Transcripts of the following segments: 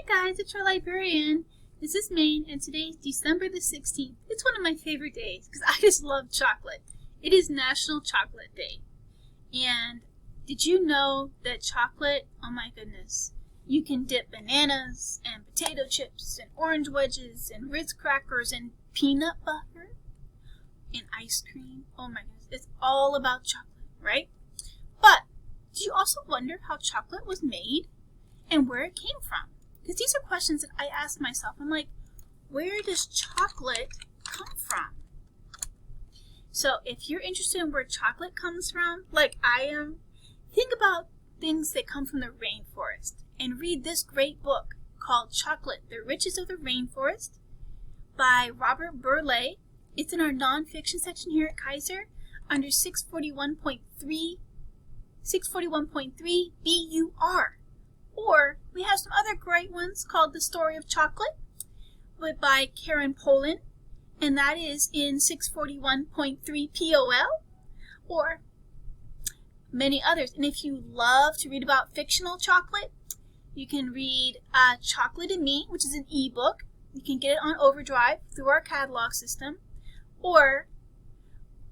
Hi guys, it's your librarian. This is Maine, and today is December the 16th. It's one of my favorite days because I just love chocolate. It is National Chocolate Day. And did you know that chocolate, oh my goodness, you can dip bananas and potato chips and orange wedges and Ritz crackers and peanut butter and ice cream. Oh my goodness, it's all about chocolate, right? But do you also wonder how chocolate was made and where it came from? Because these are questions that I ask myself. I'm like, where does chocolate come from? So if you're interested in where chocolate comes from, like I am, think about things that come from the rainforest and read this great book called Chocolate, The Riches of the Rainforest by Robert Burleigh. It's in our nonfiction section here at Kaiser under 641.3 BUR. Or we have some other great ones called The Story of Chocolate by Karen Poland, and that is in 641.3 POL, or many others. And if you love to read about fictional chocolate, you can read Chocolate and Me, which is an ebook. You can get it on Overdrive through our catalog system. Or,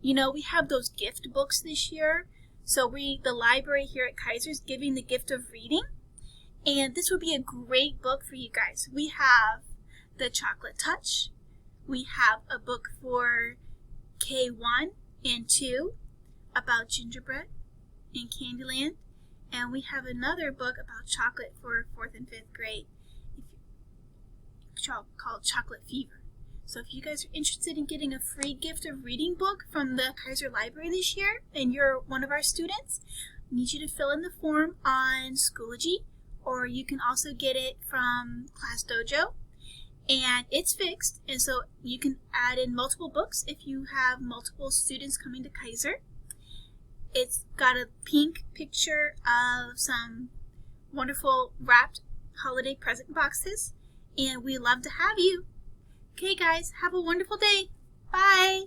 you know, we have those gift books this year. So the library here at Kaiser is giving the gift of reading. And this would be a great book for you guys. We have The Chocolate Touch. We have a book for K1 and 2 about gingerbread and Candyland. And we have another book about chocolate for 4th and 5th grade called Chocolate Fever. So if you guys are interested in getting a free gift of reading book from the Kaiser Library this year, and you're one of our students, I need you to fill in the form on Schoology, or you can also get it from Class Dojo. And it's fixed, and so you can add in multiple books if you have multiple students coming to Kaiser. It's got a pink picture of some wonderful wrapped holiday present boxes, and we love to have you. Okay guys, have a wonderful day. Bye!